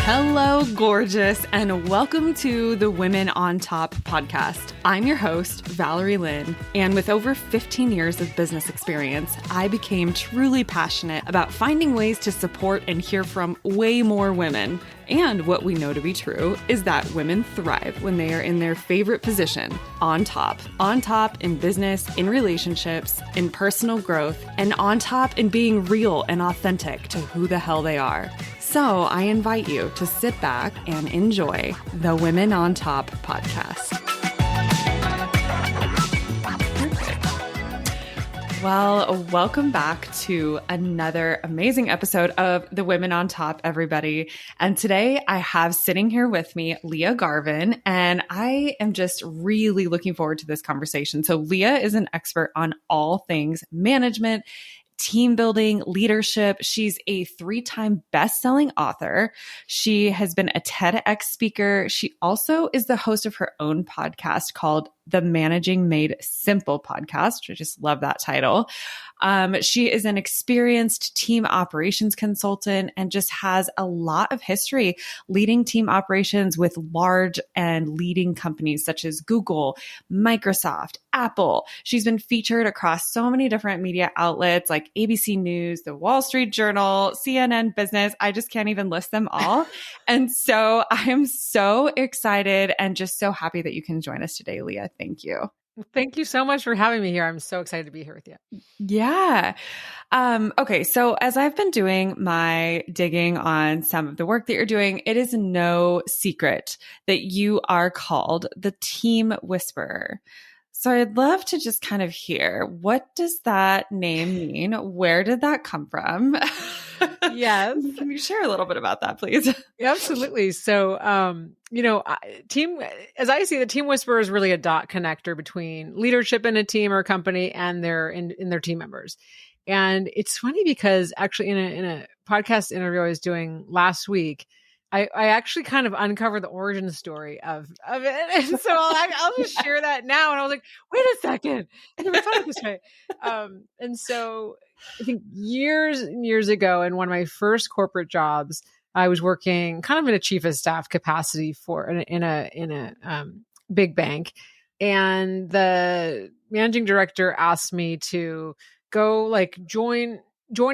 Hello, gorgeous, and welcome to the Women on Top podcast. I'm your host, Valerie Lynn, and with over 15 years of business experience, I became truly passionate about finding ways to support and hear from way more women. And what we know to be true is that women thrive when they are in their favorite position, on top in business, in relationships, in personal growth, and on top in being real and authentic to who the hell they are. So I invite you to sit back and enjoy the Women on Top podcast. Well, welcome back to another amazing episode of the Women on Top, everybody. And today I have sitting here with me, Lia Garvin, and I am just really looking forward to this conversation. So Lia is an expert on all things management, team building, leadership. She's a 3-time best-selling author. She has been a TEDx speaker. She also is the host of her own podcast called the Managing Made Simple podcast. I just love that title. She is an experienced team operations consultant and just has a lot of history leading team operations with large and leading companies such as Google, Microsoft, Apple. She's been featured across so many different media outlets like ABC News, The Wall Street Journal, CNN Business. I just can't even list them all. And so I am so excited and just so happy that you can join us today, Lia. Thank you. Thank you so much for having me here. I'm so excited to be here with you. Yeah. Okay. So as I've been doing my digging on some of the work that you're doing, it is no secret that you are called the Team Whisperer. So I'd love to just kind of hear, what does that name mean? Where did that come from? Yes. Can you share a little bit about that, please? Absolutely. So, as I see, the Team Whisperer is really a dot connector between leadership in a team or a company and their team members. And it's funny because actually in a podcast interview I was doing last week, I actually kind of uncovered the origin story of it. And so I'll just share that now. And I was like, wait a second, I never thought of this way. And so I think years and years ago, in one of my first corporate jobs, I was working kind of in a chief of staff capacity in a big bank. And the managing director asked me to go join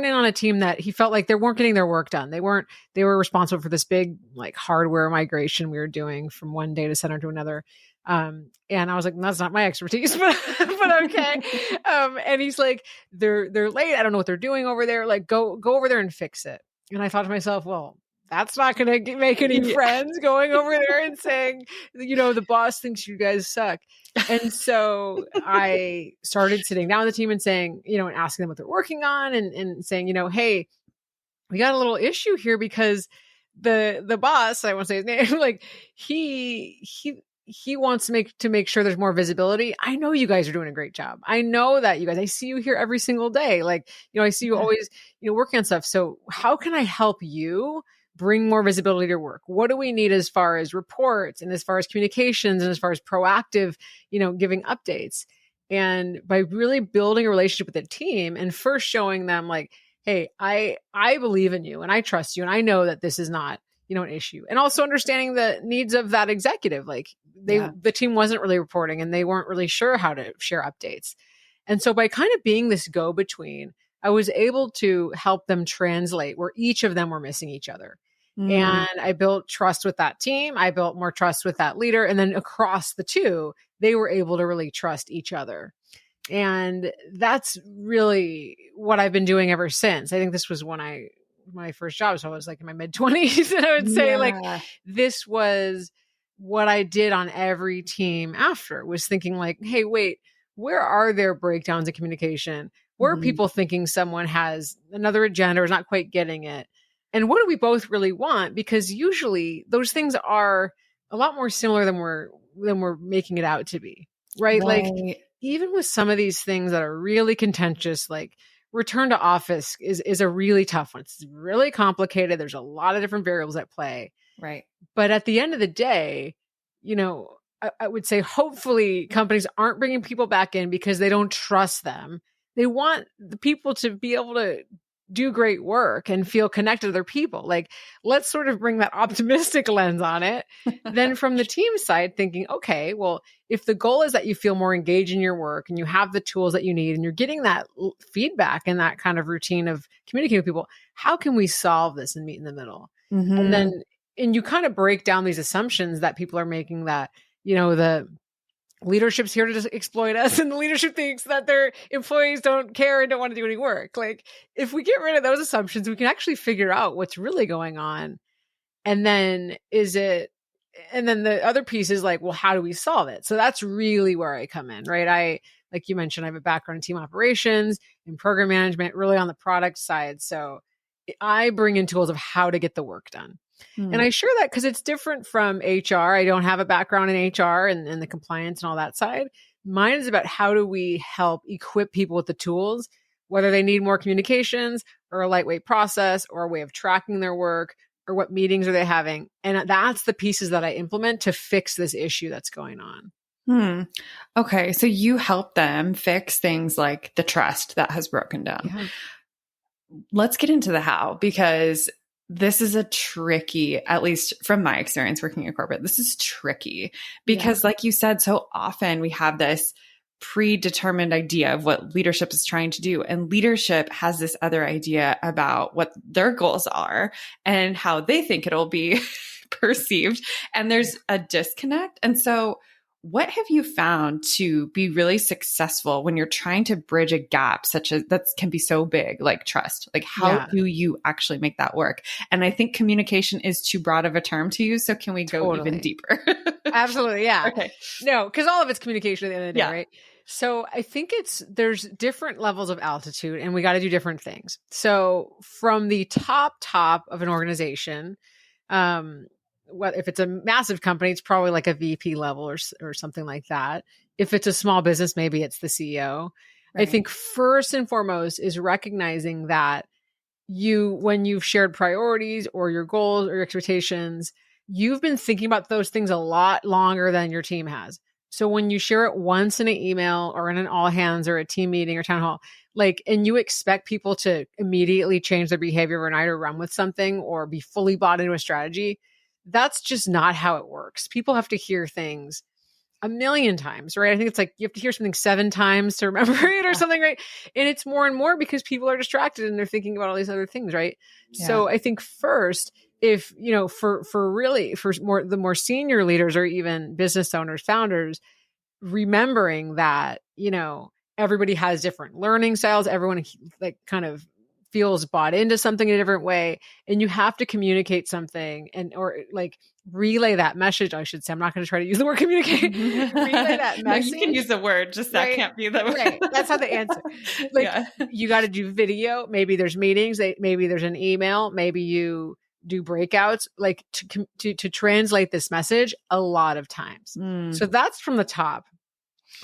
in on a team that he felt like they weren't getting their work done. They were responsible for this big hardware migration we were doing from one data center to another. And I was like, that's not my expertise, but okay. And he's like, they're late. I don't know what they're doing over there. Go over there and fix it. And I thought to myself, well, that's not going to make any friends going over there and saying, the boss thinks you guys suck. And so I started sitting down with the team and saying, and asking them what they're working on and saying, hey, we got a little issue here because the boss, I won't say his name, he wants to make sure there's more visibility. I know you guys are doing a great job. I know that I see you here every single day. I see you always, working on stuff. So how can I help you bring more visibility to your work? What do we need as far as reports and as far as communications and as far as proactive, giving updates? And by really building a relationship with the team and first showing them hey, I believe in you and I trust you and I know that this is not, an issue. And also understanding the needs of that executive. The team wasn't really reporting and they weren't really sure how to share updates. And so by kind of being this go-between, I was able to help them translate where each of them were missing each other. And I built trust with that team. I built more trust with that leader. And then across the two, they were able to really trust each other. And that's really what I've been doing ever since. I think this was my first job. So I was in my mid-20s. And I would say this was what I did on every team after, was thinking hey, wait, where are there breakdowns in communication? Where are people thinking someone has another agenda or is not quite getting it? And what do we both really want? Because like those things are a lot more similar than we're making it out to be, right? Even with some of these things that are really contentious, return to office is a really tough one. It's really complicated. There's a lot of different variables at play. Right. But at the end of the day, I would say hopefully companies aren't bringing people back in because they don't trust them. They want the people to be able to do great work and feel connected to other people. Like, let's sort of bring that optimistic lens on it. Then from the team side, thinking, okay, well, if the goal is that you feel more engaged in your work and you have the tools that you need and you're getting that feedback and that kind of routine of communicating with people, how can we solve this and meet in the middle? And you kind of break down these assumptions that people are making, that, the leadership's here to just exploit us, and the leadership thinks that their employees don't care and don't want to do any work. Like, if we get rid of those assumptions, we can actually figure out what's really going on. And then the other piece is like, well, how do we solve it? So that's really where I come in, right? Like you mentioned, I have a background in team operations and program management, really on the product side. So I bring in tools of how to get the work done. And I share that because it's different from HR. I don't have a background in HR and the compliance and all that side. Mine is about how do we help equip people with the tools, whether they need more communications or a lightweight process or a way of tracking their work, or what meetings are they having. And that's the pieces that I implement to fix this issue that's going on. Okay. So you help them fix things like the trust that has broken down. Yeah. Let's get into the how, because this is a tricky, at least from my experience working in corporate, this is tricky because like you said, so often we have this predetermined idea of what leadership is trying to do. And leadership has this other idea about what their goals are and how they think it'll be perceived. And there's a disconnect. And so what have you found to be really successful when you're trying to bridge a gap such as that can be so big, like trust? Like, how do you actually make that work? And I think communication is too broad of a term to use. So can we go even deeper? Absolutely. Yeah. Okay. No, because all of it's communication at the end of the day, right? So I think there's different levels of altitude and we got to do different things. So from the top of an organization, if it's a massive company, it's probably like a VP level or something like that. If it's a small business, maybe it's the CEO. Right. I think first and foremost is recognizing that when you've shared priorities or your goals or your expectations, you've been thinking about those things a lot longer than your team has. So when you share it once in an email or in an all hands or a team meeting or town hall, and you expect people to immediately change their behavior overnight or run with something or be fully bought into a strategy, that's just not how it works. People have to hear things a million times, right? I think it's like you have to hear something 7 times to remember it or something, right? And it's more and more because people are distracted and they're thinking about all these other things, right? Yeah. So I think first, if, for the more senior leaders or even business owners, founders, remembering that, everybody has different learning styles. Everyone kind of feels bought into something in a different way. And you have to communicate something or relay that message, I should say. I'm not going to try to use the word communicate. Relay that message. No, you can use the word, just that can't be the word. Right. That's how they answer. You got to do video. Maybe there's meetings. Maybe there's an email. Maybe you do breakouts, to translate this message a lot of times. So that's from the top.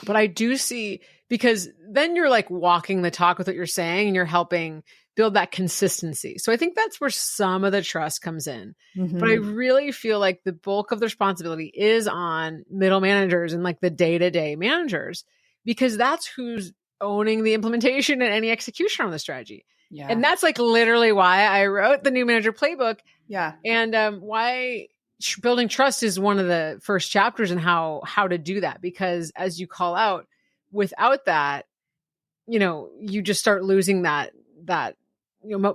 But I do see, because then you're walking the talk with what you're saying and you're helping build that consistency. So I think that's where some of the trust comes in. But I really feel like the bulk of the responsibility is on middle managers and the day-to-day managers, because that's who's owning the implementation and any execution on the strategy. Yeah. And that's literally why I wrote the new manager playbook. Yeah. And why building trust is one of the first chapters in how to do that. Because as you call out, without that, you just start losing that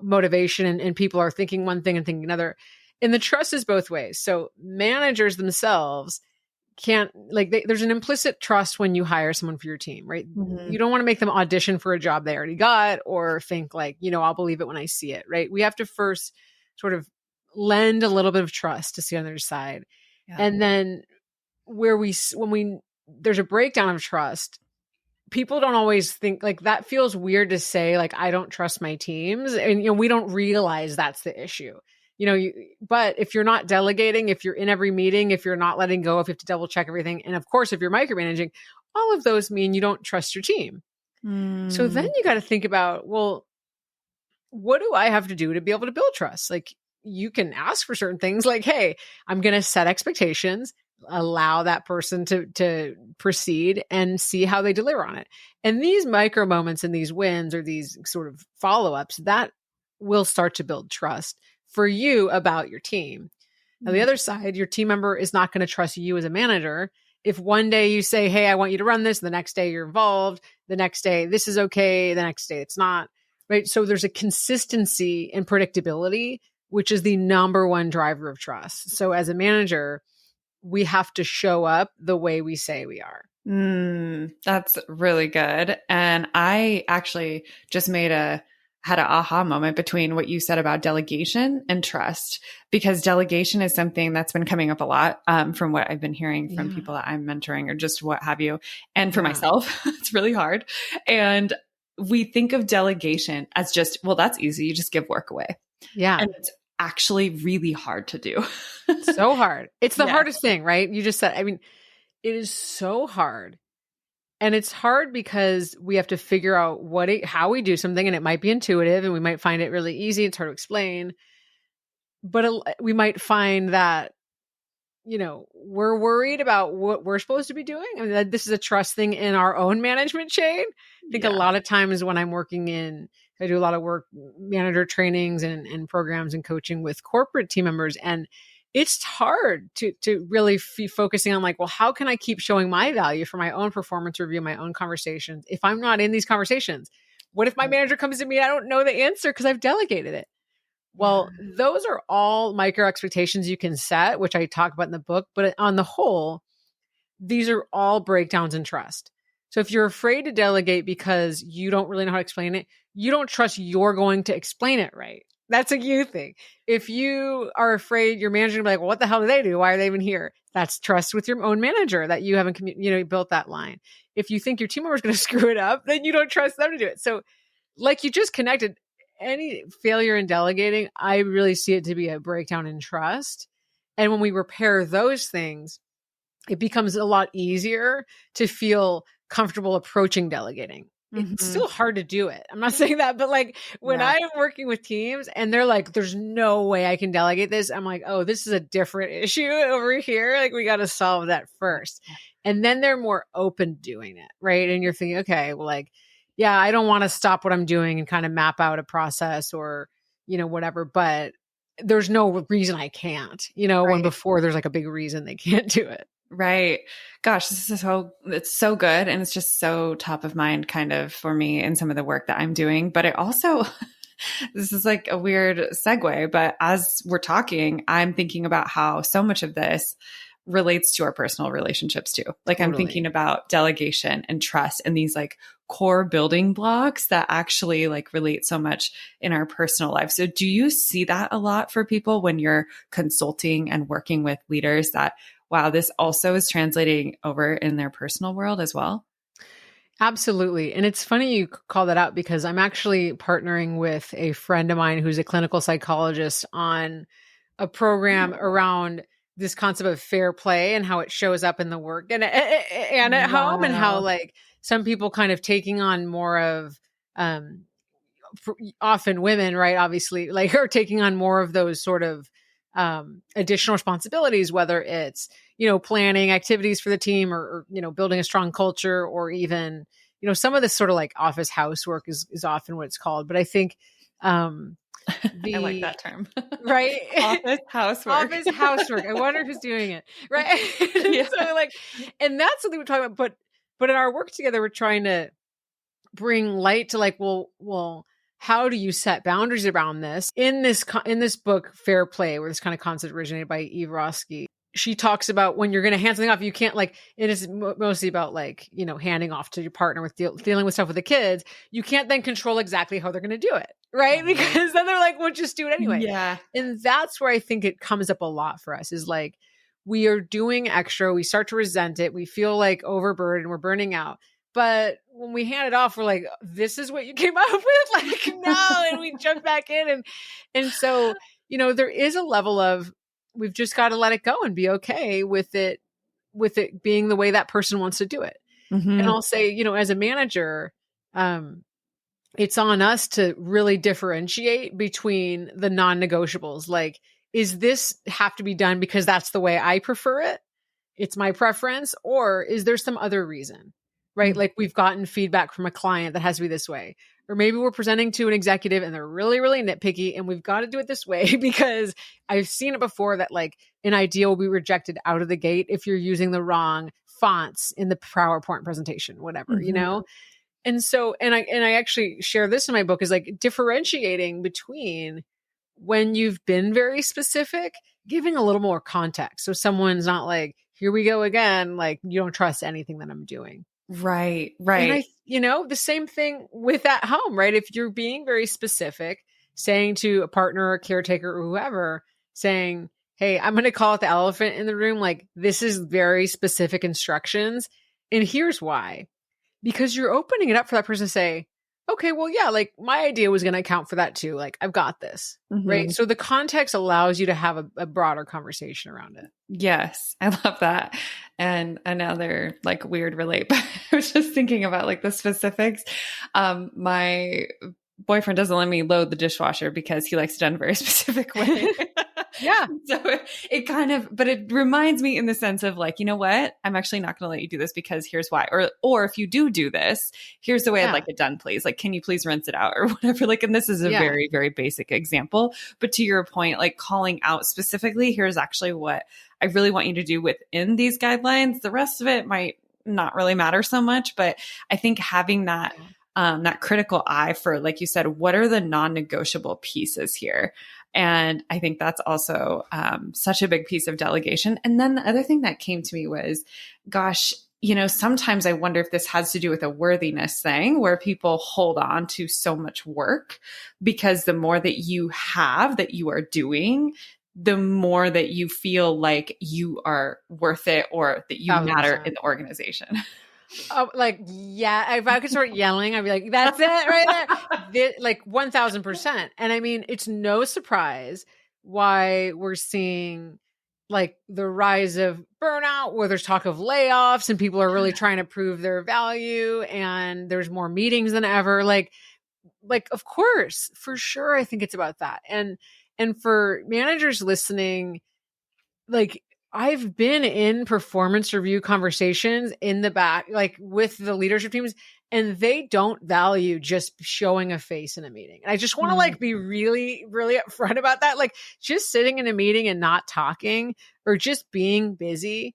motivation and people are thinking one thing and thinking another. And the trust is both ways. So managers themselves can't there's an implicit trust when you hire someone for your team, right? You don't want to make them audition for a job they already got or think I'll believe it when I see it, right? We have to first sort of lend a little bit of trust to see on their side. Yeah. And then when there's a breakdown of trust, people don't always think that feels weird to say, I don't trust my teams. And, we don't realize that's the issue, but if you're not delegating, if you're in every meeting, if you're not letting go, if you have to double check everything. And of course, if you're micromanaging, all of those mean you don't trust your team. So then you got to think about, well, what do I have to do to be able to build trust? You can ask for certain things hey, I'm going to set expectations, allow that person to proceed and see how they deliver on it. And these micro moments and these wins or these sort of follow-ups, that will start to build trust for you about your team. On the other side, your team member is not going to trust you as a manager. If one day you say, hey, I want you to run this, the next day you're involved, the next day this is okay, the next day it's not, right? So there's a consistency and predictability, which is the number one driver of trust. So as a manager, we have to show up the way we say we are. That's really good. And I actually just had an aha moment between what you said about delegation and trust, because delegation is something that's been coming up a lot from what I've been hearing from people that I'm mentoring or just what have you. And for myself, it's really hard. And we think of delegation as just, well, that's easy. You just give work away. Yeah. And it's actually really hard to do. So hard. It's the hardest thing, right? You just said, I mean, it is so hard. And it's hard because we have to figure out how we do something, and it might be intuitive and we might find it really easy. It's hard to explain, but we might find that, we're worried about what we're supposed to be doing. I mean, this is a trust thing in our own management chain. I think a lot of times when I'm I do a lot of work, manager trainings and programs and coaching with corporate team members. And it's hard to really be focusing on like, well, how can I keep showing my value for my own performance review, my own conversations? If I'm not in these conversations, what if my manager comes to me and I don't know the answer because I've delegated it? Well, those are all micro expectations you can set, which I talk about in the book. But on the whole, these are all breakdowns in trust. So if you're afraid to delegate because you don't really know how to explain it, you don't trust you're going to explain it right. That's a you thing. If you are afraid your manager will be like, well, what the hell do they do? Why are they even here? That's trust with your own manager that you haven't, built that line. If you think your team member is going to screw it up, then you don't trust them to do it. So like you just connected, any failure in delegating, I really see it to be a breakdown in trust. And when we repair those things, it becomes a lot easier to feel comfortable approaching delegating. It's still hard to do it. I'm not saying that, but like when I'm working with teams and they're like, there's no way I can delegate this. I'm like, oh, this is a different issue over here. Like we got to solve that first. And then they're more open to doing it. Right. And you're thinking, okay, well, like, yeah, I don't want to stop what I'm doing and kind of map out a process or, whatever, but there's no reason I can't, when before there's like a big reason they can't do it. Right. Gosh, it's so good. And it's just so top of mind kind of for me in some of the work that I'm doing. But it also, this is like a weird segue, but as we're talking, I'm thinking about how so much of this relates to our personal relationships too. Like I'm thinking about delegation and trust and these like core building blocks that actually like relate so much in our personal life. So do you see that a lot for people when you're consulting and working with leaders that, wow, this also is translating over in their personal world as well? Absolutely. And it's funny you call that out because I'm actually partnering with a friend of mine who's a clinical psychologist on a program around this concept of fair play and how it shows up in the work and at home, and how like some people kind of taking on more of, often women, right? Obviously, like are taking on more of those sort of additional responsibilities, whether it's, planning activities for the team or building a strong culture, or even, some of this sort of like office housework is often what it's called. But I think, I like that term. Right? Office housework. Office housework. I wonder who's doing it. Right. So like, and that's something we're talking about, but in our work together, we're trying to bring light to like, well, how do you set boundaries around this? In this book, Fair Play, where this kind of concept originated by Eve Roski, she talks about when you're going to hand something off, you can't like, it is mostly about like, handing off to your partner with dealing with stuff with the kids. You can't then control exactly how they're going to do it. Right. Because then they're like, well, just do it anyway. Yeah. And that's where I think it comes up a lot for us is like, we are doing extra. We start to resent it. We feel like overburdened. We're burning out. But when we hand it off, we're like, this is what you came up with? Like, no. And we jump back in. And so, there is a level of, we've just got to let it go and be okay with it being the way that person wants to do it. And I'll say, as a manager, it's on us to really differentiate between the non-negotiables. Like, is this have to be done because that's the way I prefer it? It's my preference, or is there some other reason? Right? Like we've gotten feedback from a client that has to be this way. or maybe we're presenting to an executive and they're really, really nitpicky and we've got to do it this way because I've seen it before that like an idea will be rejected out of the gate if you're using the wrong fonts in the PowerPoint presentation, whatever, you know? And so, and I actually share this in my book is like differentiating between when you've been very specific, giving a little more context. So someone's not like, here we go again. Like you don't trust anything that I'm doing. Right. And the same thing with at home, right? If you're being very specific, saying to a partner or caretaker or whoever, saying, hey, I'm going to call it the elephant in the room. Like this is very specific instructions. And here's why. Because you're opening it up for that person to say, okay, well, yeah, like my idea was going to account for that too. Like I've got this, right? So the context allows you to have a broader conversation around it. Yes, I love that. And another like weird relate, but I was just thinking about like the specifics. My boyfriend doesn't let me load the dishwasher because he likes it done a very specific way. Yeah. So it kind of, but it reminds me in the sense of like, you know what? I'm actually not going to let you do this because here's why. Or if you do this, here's the way I'd like it done, please. Like, can you please rinse it out or whatever? Like, and this is a very, very basic example. But to your point, like calling out specifically, here's actually what I really want you to do within these guidelines. The rest of it might not really matter so much, but I think having that critical eye for, like you said, what are the non-negotiable pieces here? And I think that's also such a big piece of delegation. And then the other thing that came to me was, gosh, you know, sometimes I wonder if this has to do with a worthiness thing where people hold on to so much work because the more that you have that you are doing, the more that you feel like you are worth it or that you matter in the organization. Oh, like, yeah, if I could start yelling, I'd be like, that's it right there. Like 1000%. And I mean, it's no surprise why we're seeing like the rise of burnout where there's talk of layoffs and people are really trying to prove their value and there's more meetings than ever. Like, of course, for sure. I think it's about that. And for managers listening, like, I've been in performance review conversations in the back, like with the leadership teams, and they don't value just showing a face in a meeting. And I just want to like be really, really upfront about that. Like just sitting in a meeting and not talking or just being busy,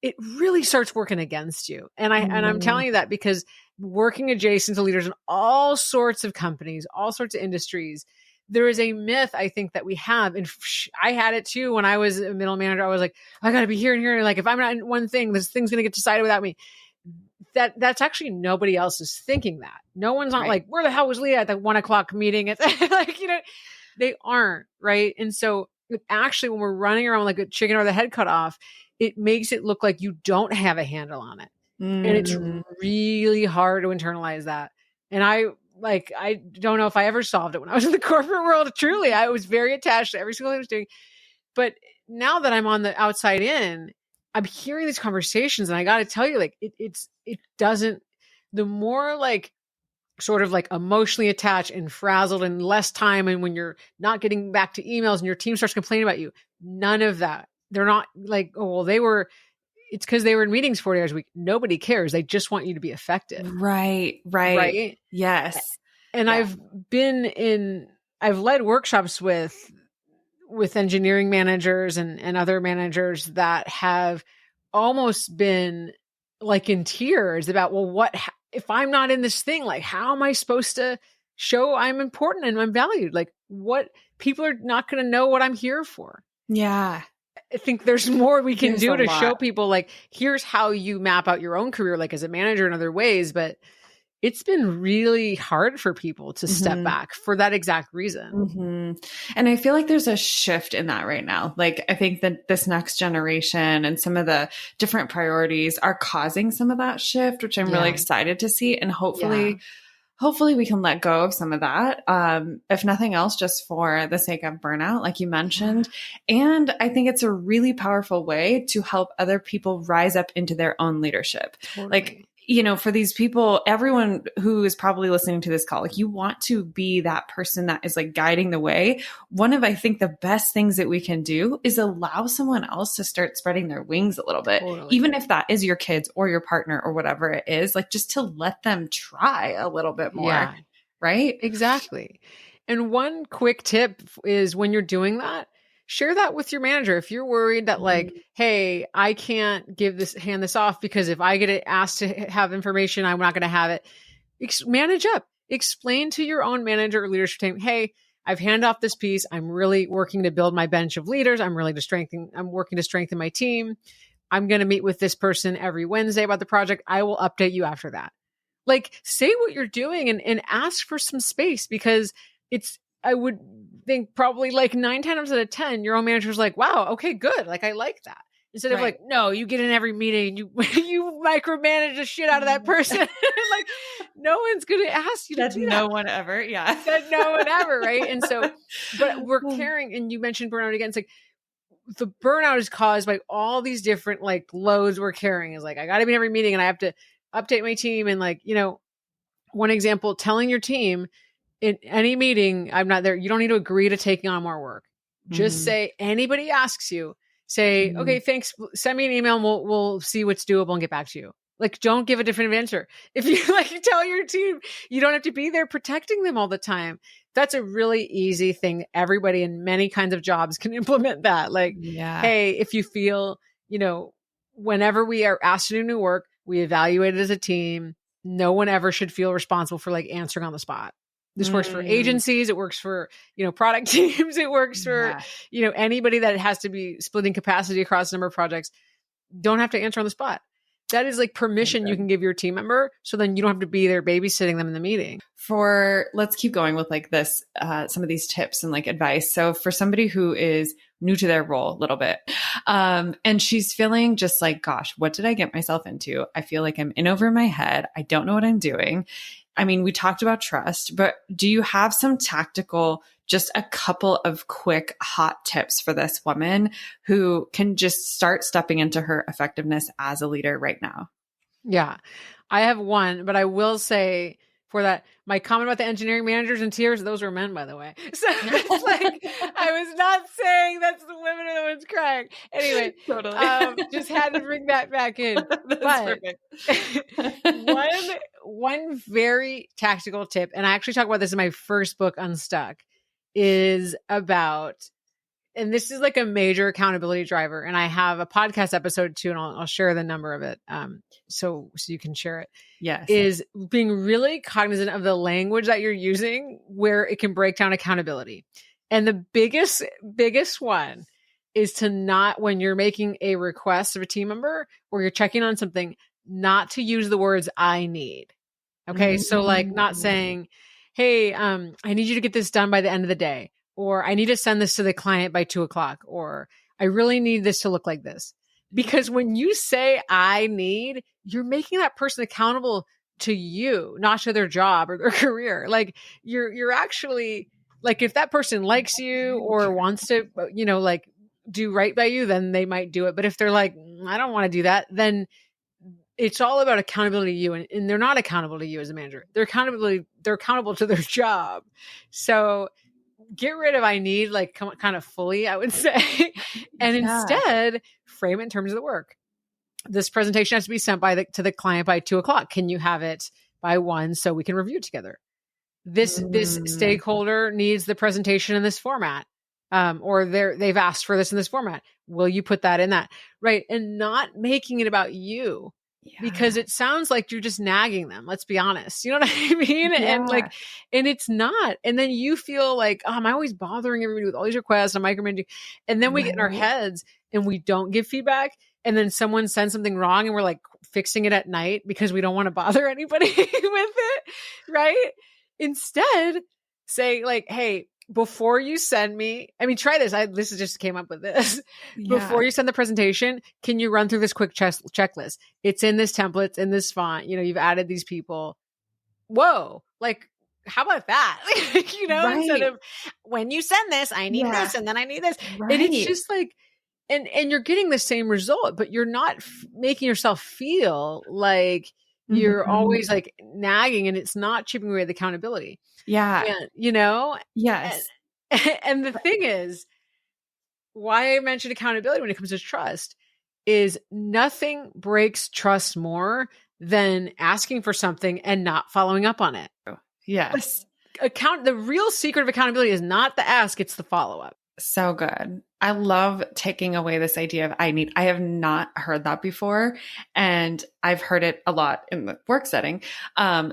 it really starts working against you. And I'm telling you that because working adjacent to leaders in all sorts of companies, all sorts of industries, there is a myth, I think, that we have. And I had it too when I was a middle manager. I was like, I got to be here and here. And like, if I'm not in one thing, this thing's going to get decided without me. That's actually nobody else is thinking that. No one's not like, where the hell was Lia at the 1 o'clock meeting? It's like, you know, they aren't. Right. And so actually, when we're running around like a chicken or the head cut off, it makes it look like you don't have a handle on it. And it's really hard to internalize that. And I don't know if I ever solved it when I was in the corporate world. Truly, I was very attached to every single thing I was doing. But now that I'm on the outside in, I'm hearing these conversations and I got to tell you, like, it doesn't, the more like sort of like emotionally attached and frazzled and less time. And when you're not getting back to emails and your team starts complaining about you, none of that. They're not like, oh, well, it's because they were in meetings 40 hours a week. Nobody cares. They just want you to be effective. Right. Yes. And I've led workshops with engineering managers and other managers that have almost been like in tears about, well, if I'm not in this thing, like, how am I supposed to show I'm important and I'm valued? Like, what people are not going to know what I'm here for. Yeah. I think there's more we can do to show people, like, here's how you map out your own career, like as a manager in other ways. But it's been really hard for people to step back for that exact reason. And I feel like there's a shift in that right now. Like, I think that this next generation and some of the different priorities are causing some of that shift, which I'm really excited to see. And hopefully we can let go of some of that. If nothing else, just for the sake of burnout, like you mentioned. And I think it's a really powerful way to help other people rise up into their own leadership. Totally. Like, you know, for these people, everyone who is probably listening to this call, like, you want to be that person that is like guiding the way. One of, I think, the best things that we can do is allow someone else to start spreading their wings a little bit, even if that is your kids or your partner or whatever it is, like, just to let them try a little bit more. right? Exactly. And one quick tip is when you're doing that, share that with your manager. If you're worried that like, hey, I can't hand this off because if I get asked to have information, I'm not going to have it. Manage up. Explain to your own manager or leadership team, hey, I've handed off this piece. I'm really working to build my bench of leaders. I'm working to strengthen my team. I'm going to meet with this person every Wednesday about the project. I will update you after that. Like, say what you're doing and ask for some space, because I would think probably like 9 times out of 10, your own manager's like, wow, okay, good. Like, I like that. Instead of like, no, you get in every meeting and you micromanage the shit out of that person. Like, no one's going to ask you to do that. No one ever. Yeah. Said no one ever. Right. And so, but we're carrying, and you mentioned burnout again. It's like, the burnout is caused by all these different like loads we're carrying. Is like, I got to be in every meeting and I have to update my team. And like, one example, telling your team in any meeting, I'm not there. You don't need to agree to taking on more work. Just say, anybody asks you, say, okay, thanks. Send me an email and we'll see what's doable and get back to you. Like, don't give a definitive answer. If you like tell your team, you don't have to be there protecting them all the time. That's a really easy thing. Everybody in many kinds of jobs can implement that. Like, hey, if you feel, whenever we are asked to do new work, we evaluate it as a team. No one ever should feel responsible for like answering on the spot. This works for agencies. It works for, product teams. It works for, anybody that has to be splitting capacity across a number of projects. Don't have to answer on the spot. That is like permission you can give your team member. So then you don't have to be there babysitting them in the meeting. Let's keep going with like this, some of these tips and like advice. So for somebody who is new to their role a little bit, and she's feeling just like, gosh, what did I get myself into? I feel like I'm in over my head. I don't know what I'm doing. I mean, we talked about trust, but do you have some tactical, just a couple of quick hot tips for this woman who can just start stepping into her effectiveness as a leader right now? Yeah, I have one, but I will say for that, my comment about the engineering managers and tiers, those were men, by the way. So it's like, I was not saying that's the women are the ones crying. Anyway, totally. Just had to bring that back in. That's perfect. One very tactical tip, and I actually talk about this in my first book, Unstuck, is about, and this is like a major accountability driver. And I have a podcast episode too, and I'll share the number of it. So you can share it. Yes. Is being really cognizant of the language that you're using where it can break down accountability. And the biggest one is to not, when you're making a request of a team member or you're checking on something, not to use the words I need. Okay. So like not saying, hey, I need you to get this done by the end of the day, or I need to send this to the client by 2:00, or I really need this to look like this. Because when you say I need, you're making that person accountable to you, not to their job or their career. Like you're actually like, if that person likes you or wants to, like do right by you, then they might do it. But if they're like, I don't want to do that, then it's all about accountability to you. And they're not accountable to you as a manager. They're accountable to their job. So get rid of I need, like kind of fully, I would say, and instead frame it in terms of the work. This presentation has to be sent to the client by 2:00. Can you have it by 1 so we can review it together? This stakeholder needs the presentation in this format, or they've asked for this in this format. Will you put that in that? Right. And not making it about you. Because it sounds like you're just nagging them. Let's be honest. You know what I mean? Yeah. And it's not. And then you feel like, oh, am I always bothering everybody with all these requests? I'm micromanaging. And then we get in our heads and we don't give feedback. And then someone sends something wrong and we're like fixing it at night because we don't want to bother anybody with it. Right. Instead, say like, hey, before you send me, try this. This just came up with this. Yeah. Before you send the presentation, can you run through this quick checklist? It's in this template, it's in this font. You've added these people. Whoa. Like, how about that? Right. Instead of when you send this, I need this and then I need this. Right. And it's just like, and you're getting the same result, but you're not making yourself feel like you're always like nagging, and it's not chipping away at the accountability. Yeah. And, yes. And the thing is, why I mentioned accountability when it comes to trust is nothing breaks trust more than asking for something and not following up on it. Yes. the real secret of accountability is not the ask, it's the follow-up. So good. I love taking away this idea of I need. I have not heard that before, and I've heard it a lot in the work setting.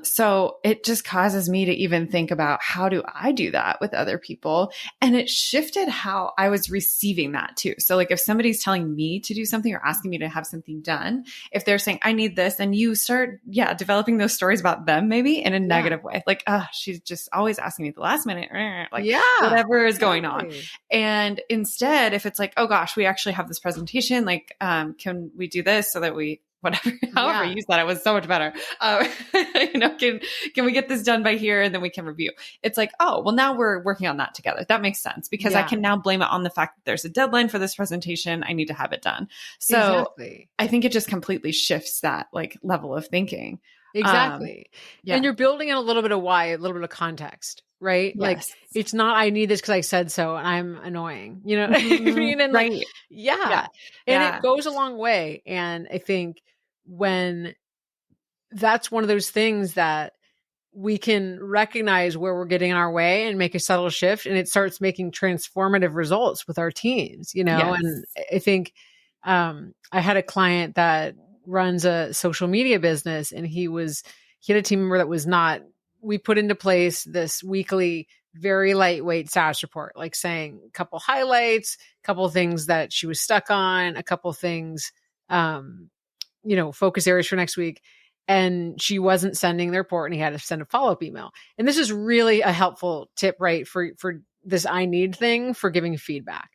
So it just causes me to even think about how do I do that with other people? And it shifted how I was receiving that too. So like if somebody's telling me to do something or asking me to have something done, if they're saying I need this, then you start, developing those stories about them maybe in a negative way. Like, she's just always asking me at the last minute, like whatever is going on. And instead, if it's like, oh gosh, we actually have this presentation, like, can we do this so that we, whatever, however you use that, it was so much better. Can we get this done by here? And then we can review. It's like, oh, well, now we're working on that together. That makes sense because I can now blame it on the fact that there's a deadline for this presentation. I need to have it done. So I think it just completely shifts that like level of thinking. Exactly. And you're building in a little bit of why, a little bit of context, right? Yes. Like it's not, I need this because I said so and I'm annoying, you know what I mean? And like, and it goes a long way. And I think when that's one of those things that we can recognize where we're getting in our way and make a subtle shift, and it starts making transformative results with our teams, you know? And I think, I had a client that runs a social media business, and he had a team member that was not, we put into place this weekly, very lightweight status report, like saying a couple highlights, a couple things that she was stuck on, a couple things, focus areas for next week. And she wasn't sending the report, and he had to send a follow-up email. And this is really a helpful tip, right? For this I need thing for giving feedback.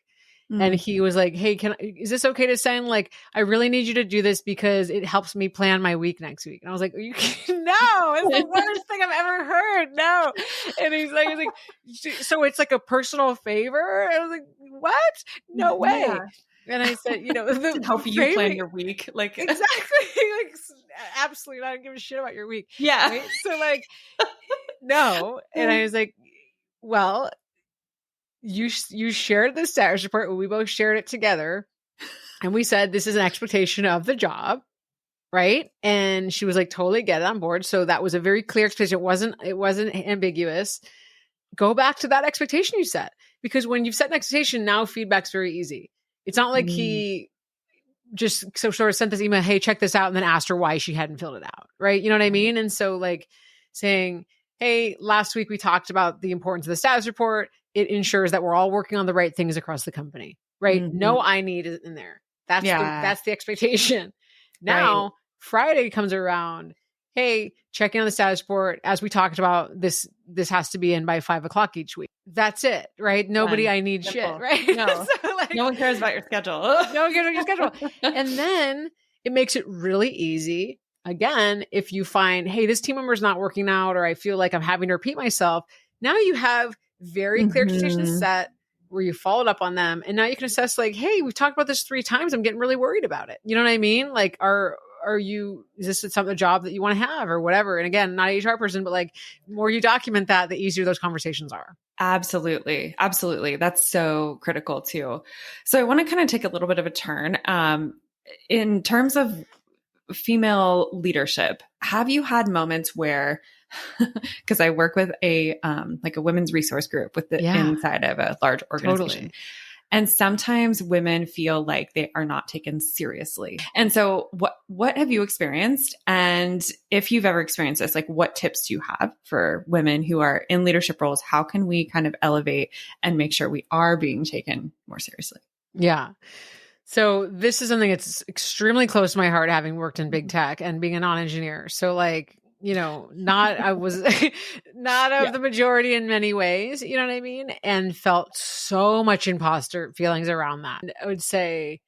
And he was like, hey, is this okay to send? Like, I really need you to do this because it helps me plan my week next week. And I was like, no, it's the worst thing I've ever heard. No. And he's like, so it's like a personal favor? I was like, what? No way. Yeah. And I said, to help you plan your week. Like, exactly. Like, absolutely not give a shit about your week. Yeah. Right? So like, no. And I was like, well, you shared the status report. We both shared it together. And we said, this is an expectation of the job. Right. And she was like, totally get it on board. So that was a very clear expectation. It wasn't ambiguous. Go back to that expectation you set, because when you've set an expectation, now feedback's very easy. It's not like he just sort of sent this email, hey, check this out, and then asked her why she hadn't filled it out. Right. You know what I mean? And so like saying, hey, last week we talked about the importance of the status report. It ensures that we're all working on the right things across the company, right? No, I need it in there. That's the expectation. Now, Friday comes around. Hey, checking on the status report. As we talked about, this has to be in by 5:00 each week. That's it, right? Nobody, I need shit, right? No, so like, no one cares about your schedule. No one cares about your schedule. And then it makes it really easy. Again, if you find, hey, this team member is not working out, or I feel like I'm having to repeat myself, now you have very clear expectations set where you followed up on them. And now you can assess like, hey, we've talked about this 3 times. I'm getting really worried about it. You know what I mean? Like, is this a job that you want to have or whatever? And again, not an HR person, but like the more you document that, the easier those conversations are. Absolutely. Absolutely. That's so critical too. So I want to kind of take a little bit of a turn. In terms of female leadership, have you had moments where, because I work with a women's resource group inside of a large organization. Totally. And sometimes women feel like they are not taken seriously. And so what have you experienced? And if you've ever experienced this, like what tips do you have for women who are in leadership roles? How can we kind of elevate and make sure we are being taken more seriously? Yeah. So this is something that's extremely close to my heart, having worked in big tech and being a non-engineer. So like, I was not of the majority in many ways, you know what I mean? And felt so much imposter feelings around that. I would say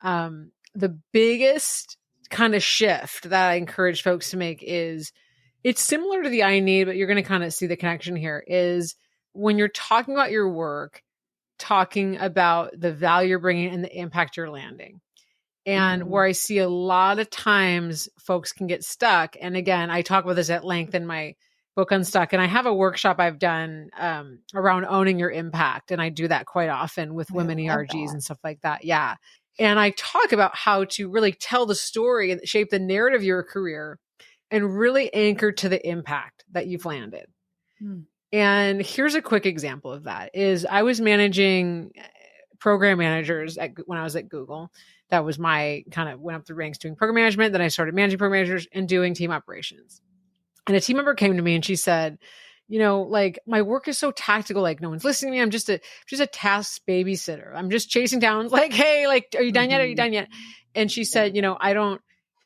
the biggest kind of shift that I encourage folks to make is, it's similar to the I need, but you're going to kind of see the connection here, is when you're talking about your work, talking about the value you're bringing and the impact you're landing. And where I see a lot of times folks can get stuck. And again, I talk about this at length in my book Unstuck. And I have a workshop I've done around owning your impact. And I do that quite often with women ERGs and stuff like that. Yeah. And I talk about how to really tell the story and shape the narrative of your career and really anchor to the impact that you've landed. And here's a quick example of that is I was managing program managers when I was at Google. That was my kind of went up the ranks doing program management. Then I started managing program managers and doing team operations. And a team member came to me and she said, like my work is so tactical, like no one's listening to me. I'm just a task babysitter. I'm just chasing down like, hey, like, are you done yet? Are you done yet? And she said, I don't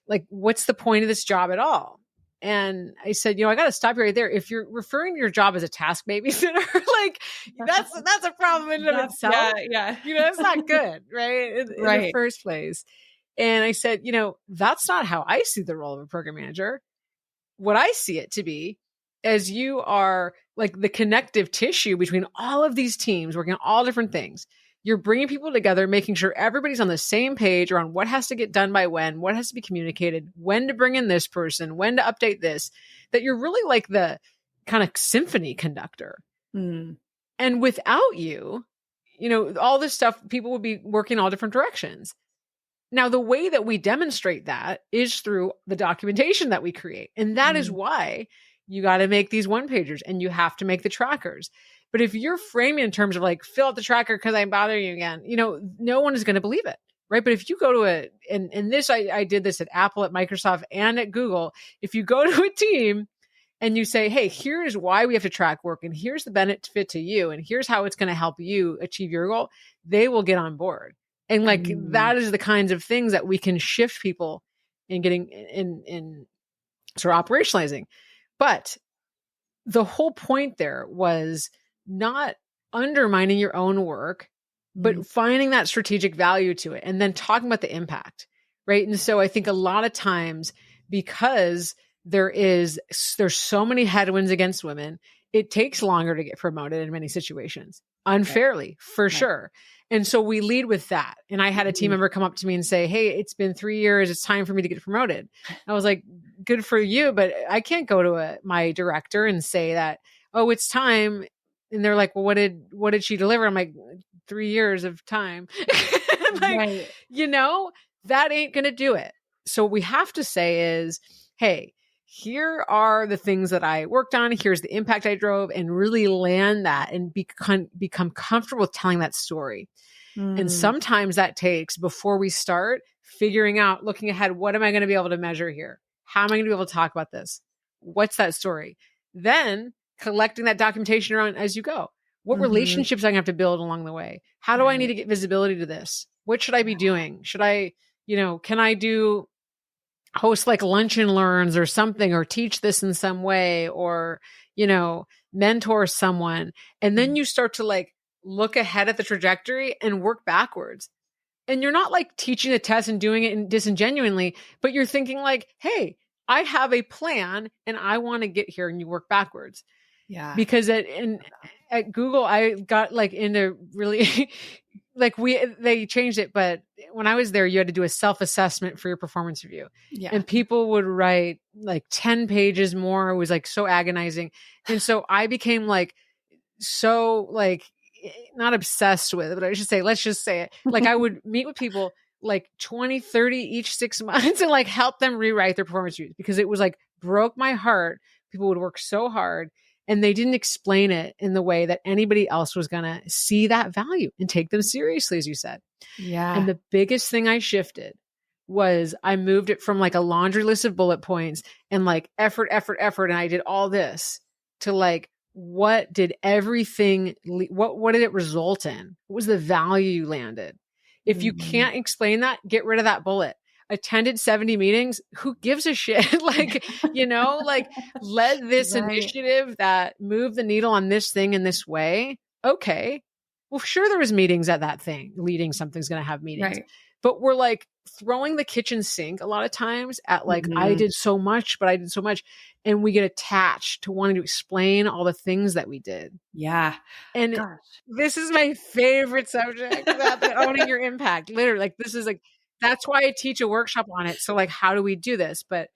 like, what's the point of this job at all? And I said, I got to stop you right there. If you're referring to your job as a task babysitter, like that's a problem in and of itself. Yeah. That's not good, right? In the first place. And I said, that's not how I see the role of a program manager. What I see it to be as you are like the connective tissue between all of these teams working on all different things. You're bringing people together, making sure everybody's on the same page around what has to get done by when, what has to be communicated, when to bring in this person, when to update this, that you're really like the kind of symphony conductor. Mm. And without you, all this stuff, people would be working all different directions. Now, the way that we demonstrate that is through the documentation that we create. And that is why you got to make these one-pagers and you have to make the trackers. But if you're framing in terms of like, fill out the tracker because I'm bothering you again, no one is going to believe it, right? But if you go to I did this at Apple, at Microsoft, and at Google. If you go to a team and you say, hey, here's why we have to track work, and here's the benefit to you, and here's how it's going to help you achieve your goal, they will get on board. And like, that is the kinds of things that we can shift people in getting in sort of operationalizing. But the whole point there was not undermining your own work, but finding that strategic value to it and then talking about the impact, right? And so I think a lot of times, because there's so many headwinds against women, it takes longer to get promoted in many situations, unfairly, for sure. And so we lead with that. And I had a team member come up to me and say, hey, it's been 3 years. It's time for me to get promoted. I was like, good for you, but I can't go to my director and say that, oh, it's time. And they're like, well, what did she deliver? I'm like, 3 years of time. Like, that ain't going to do it. So what we have to say is, hey, here are the things that I worked on. Here's the impact I drove, and really land that and become comfortable with telling that story. And sometimes that takes, before we start figuring out, looking ahead, what am I going to be able to measure here? How am I going to be able to talk about this? What's that story? Then collecting that documentation around as you go. What relationships I have to build along the way? How do I need to get visibility to this? What should I be doing? Should I, can I host like lunch and learns or something, or teach this in some way, or, mentor someone. And then you start to like look ahead at the trajectory and work backwards. And you're not like teaching the test and doing it disingenuinely, but you're thinking like, hey, I have a plan and I want to get here, and you work backwards. Yeah. Because at Google, I got like into really like they changed it, but when I was there, you had to do a self-assessment for your performance review. Yeah. And people would write like 10 pages more. It was like so agonizing. And so I became like, so like, not obsessed with it, but I should say, let's just say it. Like I would meet with people like 20, 30 each 6 months and like help them rewrite their performance reviews, because it was like broke my heart. People would work so hard and they didn't explain it in the way that anybody else was going to see that value and take them seriously, as you said. Yeah. And the biggest thing I shifted was I moved it from like a laundry list of bullet points and like effort. And I did all this to like, what did what did it result in? What was the value you landed? If you can't explain that, get rid of that bullet. Attended 70 meetings. Who gives a shit? Like, like led this initiative that moved the needle on this thing in this way. Okay. Well, sure, there was meetings at that thing. Leading something's going to have meetings. Right. But we're like throwing the kitchen sink a lot of times at like, I did so much, but I did so much. And we get attached to wanting to explain all the things that we did. Yeah. And this is my favorite subject, about owning your impact. Literally, like this is like, that's why I teach a workshop on it. So like, how do we do this? But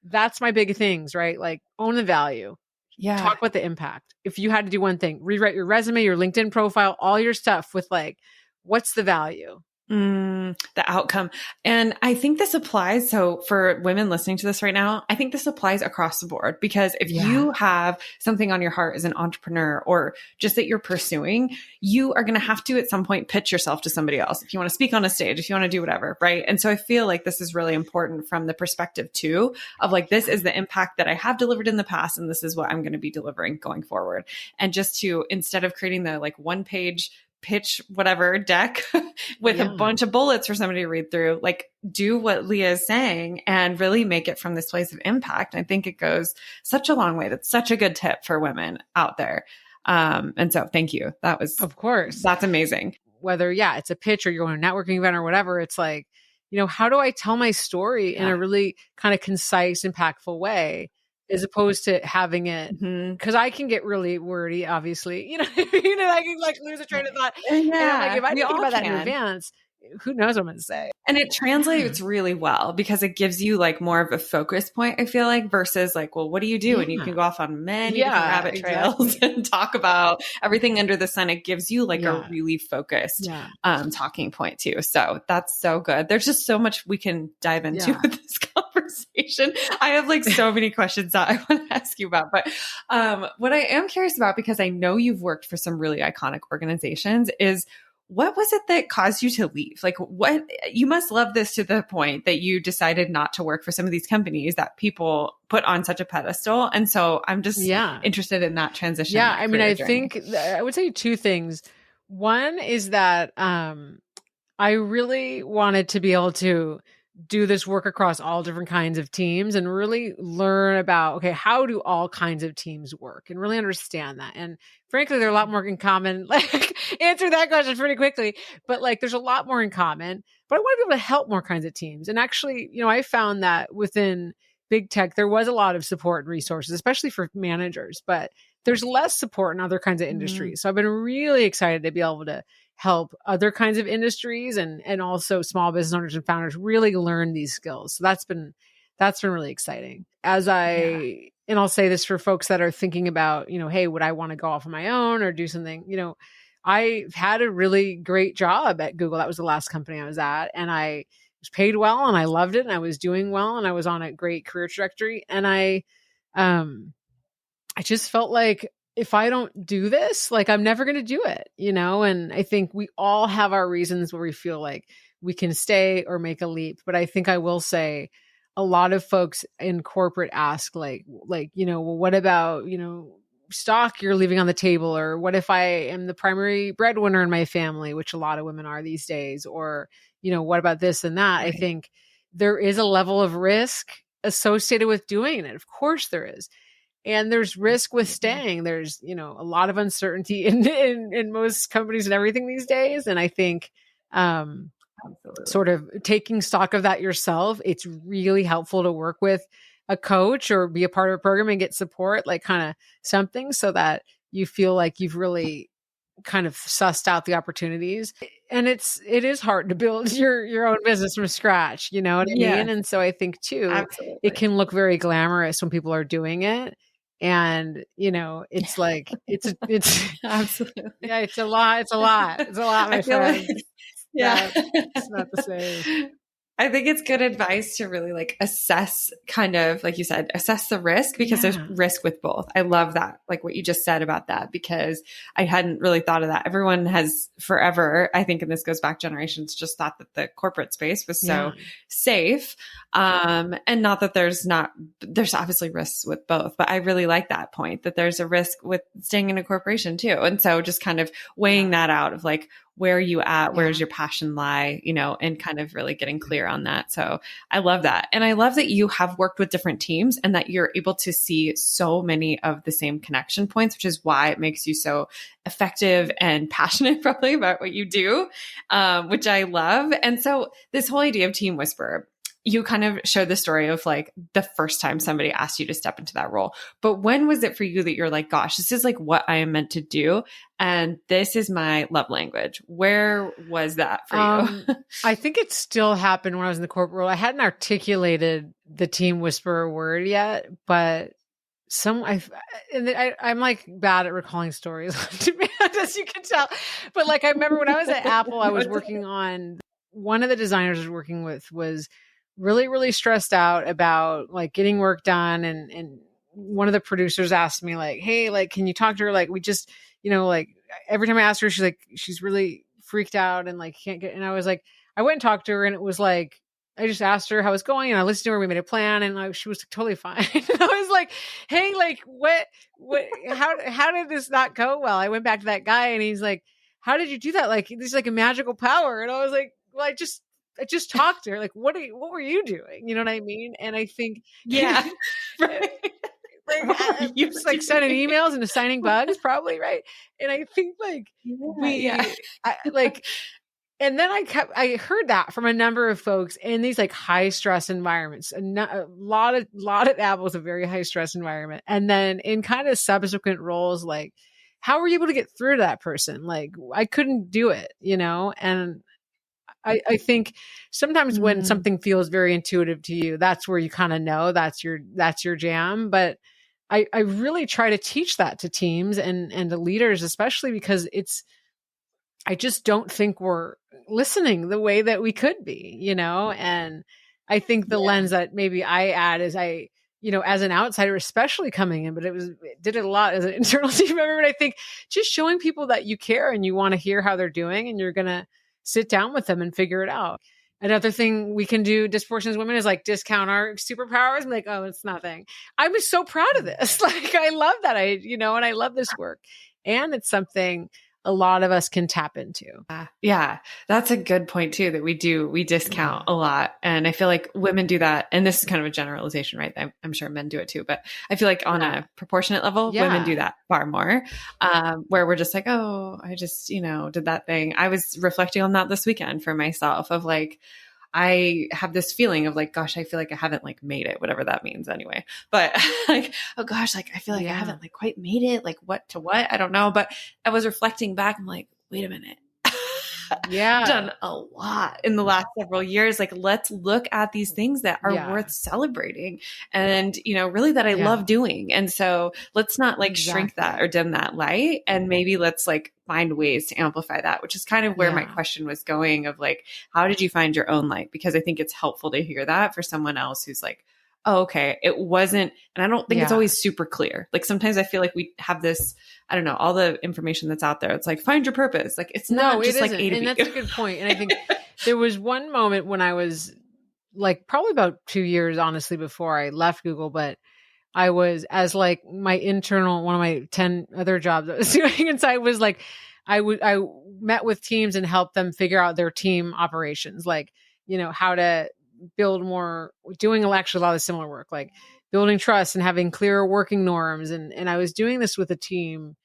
that's my big things, right? Like own the value. Yeah. Talk about the impact. If you had to do one thing, rewrite your resume, your LinkedIn profile, all your stuff with like, what's the value? The outcome. And I think this applies. So for women listening to this right now, I think this applies across the board, because if you have something on your heart as an entrepreneur, or just that you're pursuing, you are going to have to at some point pitch yourself to somebody else. If you want to speak on a stage, if you want to do whatever. Right. And so I feel like this is really important from the perspective too, of like, this is the impact that I have delivered in the past, and this is what I'm going to be delivering going forward. And just to, instead of creating the like 1-page pitch whatever deck with a bunch of bullets for somebody to read through, like do what Lia is saying and really make it from this place of impact. I think it goes such a long way. That's such a good tip for women out there. And so thank you. That was, of course, that's amazing. Whether, it's a pitch or you're going to a networking event or whatever, it's like, how do I tell my story in a really kind of concise, impactful way, as opposed to having it, because I can get really wordy, obviously, I can like lose a train of thought. And I'm like, if I think about that in advance, who knows what I'm going to say. And it translates really well, because it gives you like more of a focus point, I feel like, versus like, well, what do you do? And you can go off on many different rabbit trails and talk about everything under the sun. It gives you like a really focused talking point too. So that's so good. There's just so much we can dive into with this conversation. I have like so many questions that I want to ask you about, but what I am curious about, because I know you've worked for some really iconic organizations, is what was it that caused you to leave? Like, what, you must love this to the point that you decided not to work for some of these companies that people put on such a pedestal. And so I'm just interested in that transition. Yeah. I mean, I think I would say two things. One is that I really wanted to be able to do this work across all different kinds of teams and really learn about, okay, how do all kinds of teams work, and really understand that. And frankly, there are a lot more in common. Like, answer that question pretty quickly, but like, there's a lot more in common, but I want to be able to help more kinds of teams. And actually, I found that within big tech, there was a lot of support and resources, especially for managers, but there's less support in other kinds of industries. So I've been really excited to be able to help other kinds of industries and also small business owners and founders really learn these skills. So that's been really exciting. And I'll say this for folks that are thinking about, hey, would I want to go off on my own or do something? I had a really great job at Google. That was the last company I was at, and I was paid well, and I loved it, and I was doing well, and I was on a great career trajectory. And I just felt like, if I don't do this, like, I'm never going to do it, And I think we all have our reasons where we feel like we can stay or make a leap. But I think I will say, a lot of folks in corporate ask well, what about, stock you're leaving on the table? Or what if I am the primary breadwinner in my family, which a lot of women are these days? Or, what about this and that? Right. I think there is a level of risk associated with doing it. Of course there is. And there's risk with staying. There's, a lot of uncertainty in most companies and everything these days. And I think, sort of taking stock of that yourself, it's really helpful to work with a coach or be a part of a program and get support, like kind of something, so that you feel like you've really kind of sussed out the opportunities. And it is hard to build your own business from scratch, you know what I mean? And so I think too, it can look very glamorous when people are doing it. And, it's like, it's absolutely. Yeah, it's a lot, my friend. It's not the same. I think it's good advice to really like assess, kind of like you said, assess the risk, because there's risk with both. I love that, like what you just said about that, because I hadn't really thought of that. Everyone has forever, I think, and this goes back generations, just thought that the corporate space was so safe. And not that there's obviously risks with both, but I really like that point, that there's a risk with staying in a corporation too. And so just kind of weighing that out of like, where are you at? Where's your passion lie? And kind of really getting clear on that. So I love that. And I love that you have worked with different teams and that you're able to see so many of the same connection points, which is why it makes you so effective and passionate probably about what you do, which I love. And so this whole idea of Team Whisperer, you kind of showed the story of like the first time somebody asked you to step into that role. But when was it for you that you're like, gosh, this is like what I am meant to do, and this is my love language? Where was that for you? I think it still happened when I was in the corporate world. I hadn't articulated the Team Whisperer word yet, but I'm like bad at recalling stories, as you can tell. But like, I remember when I was at Apple, I was working on one of the designers I was working with was really, really stressed out about like getting work done. And one of the producers asked me like, hey, like, can you talk to her? Like, we just, like every time I asked her, she's like, she's really freaked out and like can't get, and I was like, I went and talked to her and it was like, I just asked her how it's going and I listened to her. We made a plan and like, she was totally fine. And I was like, hey, like what, how did this not go well? I went back to that guy and he's like, how did you do that? Like, this is like a magical power. And I was like, well, I just talked to her. Like, what were you doing? You know what I mean? And I think, yeah, right. like, you just like sending emails and assigning bugs probably. Right. And I think like and then I heard that from a number of folks in these like high stress environments, a lot of that was a very high stress environment. And then in kind of subsequent roles, like, how were you able to get through to that person? Like, I couldn't do it, and I think sometimes when something feels very intuitive to you, that's where you kind of know that's your jam. But I really try to teach that to teams and to leaders, especially because I just don't think we're listening the way that we could be, and I think the lens that maybe I add is as an outsider, especially coming in, but it did it a lot as an internal team member. But I think just showing people that you care and you want to hear how they're doing and you're going to sit down with them and figure it out. Another thing we can do disproportionate as women is like discount our superpowers and like, oh, it's nothing. I was so proud of this. Like, I love that. And I love this work. And it's something a lot of us can tap into. Yeah, that's a good point too, that we discount a lot. And I feel like women do that. And this is kind of a generalization, right? I'm sure men do it too, but I feel like on a proportionate level, women do that far more, where we're just like, oh, I just, did that thing. I was reflecting on that this weekend for myself of like, I have this feeling of like, gosh, I feel like I haven't like made it, whatever that means anyway. But like, oh gosh, like I feel like I haven't like quite made it. Like what to what? I don't know. But I was reflecting back. I'm like, wait a minute. I've done a lot in the last several years. Like, let's look at these things that are worth celebrating and, really that I love doing. And so let's not like shrink that or dim that light. And maybe let's like find ways to amplify that, which is kind of where my question was going of like, how did you find your own light? Because I think it's helpful to hear that for someone else who's like, oh, okay, it wasn't, and I don't think it's always super clear. Like sometimes I feel like we have this, I don't know, all the information that's out there. It's like, find your purpose. Like it's not just like A to B. And that's a good point. And I think there was one moment when I was like probably about 2 years, honestly, before I left Google, but I was as like my internal, one of my 10 other jobs I was doing inside was like, I met with teams and helped them figure out their team operations, like, how to build more, doing actually a lot of similar work, like building trust and having clearer working norms. And I was doing this with a team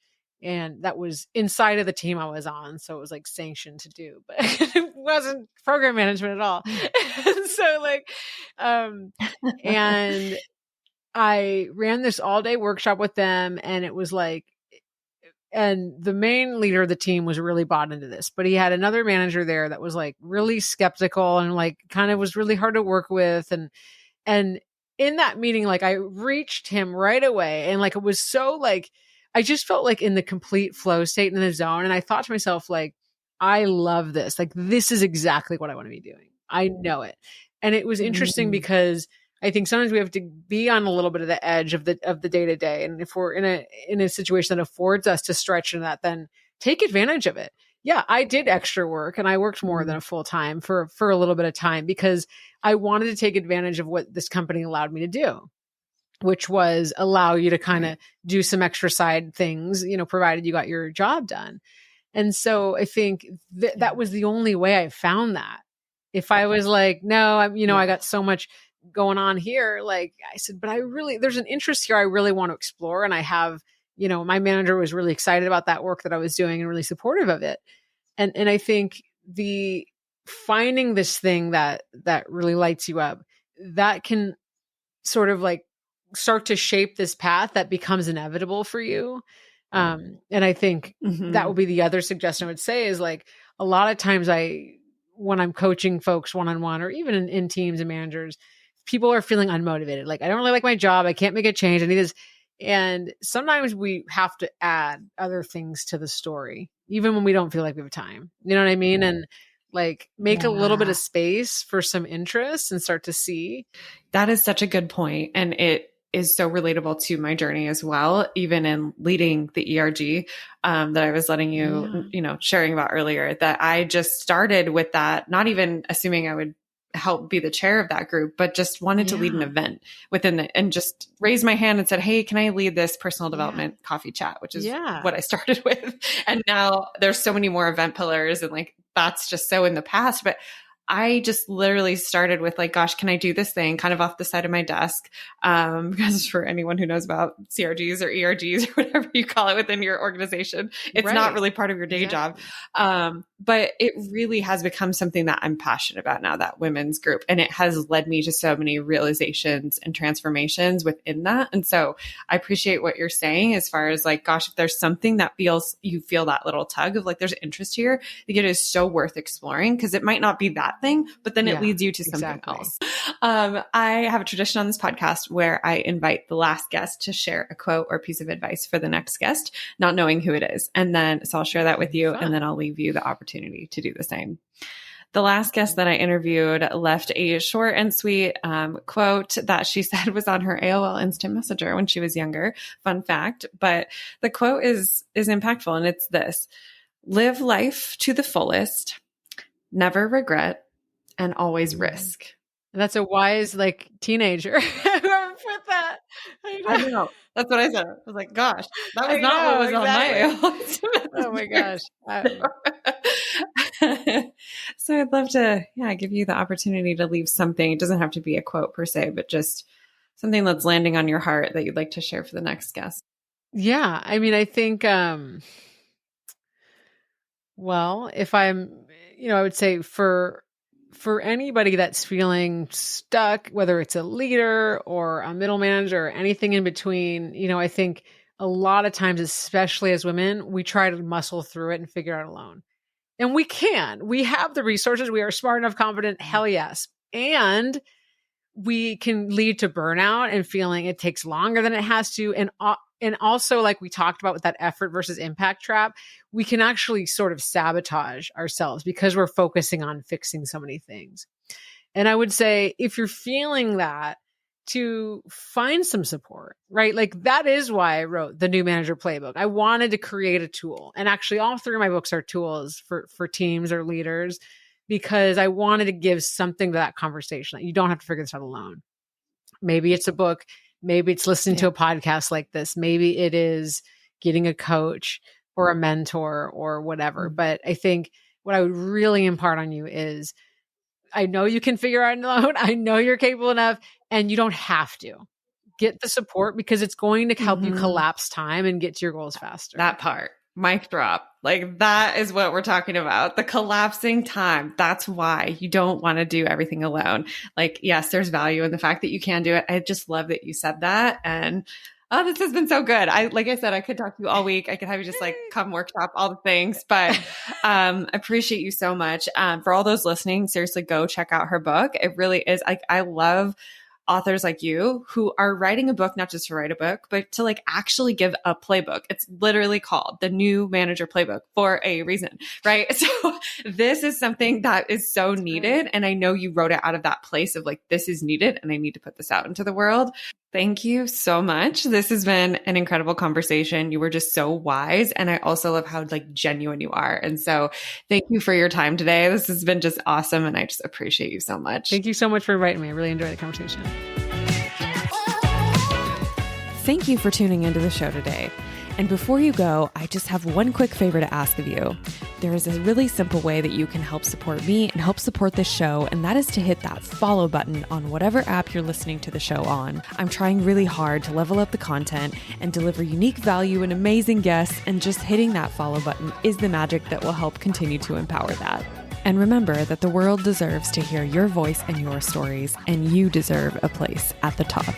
and that was inside of the team I was on. So it was like sanctioned to do, but it wasn't program management at all. And so like, and I ran this all day workshop with them and it was like, and the main leader of the team was really bought into this, but he had another manager there that was like really skeptical and like kind of was really hard to work with. And in that meeting, like I reached him right away and like, it was so like, I just felt like in the complete flow state in the zone. And I thought to myself, like, I love this. Like, this is exactly what I want to be doing. I know it. And it was interesting because I think sometimes we have to be on a little bit of the edge of the day to day. And if we're in a situation that affords us to stretch into that, then take advantage of it. Yeah, I did extra work and I worked more than a full time for a little bit of time because I wanted to take advantage of what this company allowed me to do, which was allow you to kind of do some extra side things, provided you got your job done. And so I think that was the only way I found that. If I was like, no, I got so much going on here. Like I said, but there's an interest here I really want to explore. And I have, my manager was really excited about that work that I was doing and really supportive of it. And I think the finding this thing that really lights you up, that can sort of like start to shape this path that becomes inevitable for you. And I think that would be the other suggestion I would say is like, a lot of times when I'm coaching folks one-on-one or even in teams and managers, people are feeling unmotivated. Like, I don't really like my job. I can't make a change. I need this. And sometimes we have to add other things to the story, even when we don't feel like we have time. You know what I mean? And Like make a little bit of space for some interest and start to see. That is such a good point. And it is so relatable to my journey as well, even in leading the ERG that I was letting you, sharing about earlier, that I just started with that, not even assuming I would help be the chair of that group, but just wanted to lead an event within it and just raised my hand and said, hey, can I lead this personal development coffee chat, which is what I started with. And now there's so many more event pillars and like, that's just so in the past, but I just literally started with like, gosh, can I do this thing kind of off the side of my desk? Because for anyone who knows about CRGs or ERGs or whatever you call it within your organization, it's not really part of your day job. But it really has become something that I'm passionate about now, that women's group. And it has led me to so many realizations and transformations within that. And so I appreciate what you're saying as far as like, gosh, if there's something that you feel that little tug of like, there's interest here, I think it is so worth exploring because it might not be that thing, but then it leads you to something else. I have a tradition on this podcast where I invite the last guest to share a quote or piece of advice for the next guest, not knowing who it is. And then, so I'll share that with you and then I'll leave you the opportunity to do the same. The last guest that I interviewed left a short and sweet quote that she said was on her AOL Instant Messenger when she was younger. Fun fact. But the quote is impactful and it's this: live life to the fullest, never regret, and always risk. That's a wise, like, teenager. Whoever put that. I know. That's what I said. I was like, gosh, that was not what was on my Oh my gosh. So I'd love to, give you the opportunity to leave something. It doesn't have to be a quote per se, but just something that's landing on your heart that you'd like to share for the next guest. Yeah. I mean, I think, well, if I'm, I would say for anybody that's feeling stuck, whether it's a leader or a middle manager or anything in between, I think a lot of times, especially as women, we try to muscle through it and figure it out alone. And we can. We have the resources. We are smart enough, confident. Hell yes. And we can lead to burnout and feeling it takes longer than it has to. And also, like we talked about with that effort versus impact trap, we can actually sort of sabotage ourselves because we're focusing on fixing so many things. And I would say, if you're feeling that, to find some support, right? Like that is why I wrote the New Manager Playbook. I wanted to create a tool. And actually all three of my books are tools for teams or leaders, because I wanted to give something to that conversation that you don't have to figure this out alone. Maybe it's a book. Maybe it's listening to a podcast like this. Maybe it is getting a coach or a mentor or whatever. But I think what I would really impart on you is, I know you can figure out alone. I know you're capable enough, and you don't have to. Get the support because it's going to help you collapse time and get to your goals faster. That part, mic drop. Like that is what we're talking about. The collapsing time. That's why you don't want to do everything alone. Like, yes, there's value in the fact that you can do it. I just love that you said that. And this has been so good. Like I said, I could talk to you all week. I could have you just like come workshop all the things, but I appreciate you so much. For all those listening, seriously, go check out her book. It really is like, I love authors like you who are writing a book, not just to write a book, but to like actually give a playbook. It's literally called the New Manager Playbook for a reason, right? So this is something that is so needed. And I know you wrote it out of that place of like, this is needed and I need to put this out into the world. Thank you so much. This has been an incredible conversation. You were just so wise. And I also love how like genuine you are. And so thank you for your time today. This has been just awesome. And I just appreciate you so much. Thank you so much for inviting me. I really enjoyed the conversation. Thank you for tuning into the show today. And before you go, I just have one quick favor to ask of you. There is a really simple way that you can help support me and help support this show, and that is to hit that follow button on whatever app you're listening to the show on. I'm trying really hard to level up the content and deliver unique value and amazing guests, and just hitting that follow button is the magic that will help continue to empower that. And remember that the world deserves to hear your voice and your stories, and you deserve a place at the top.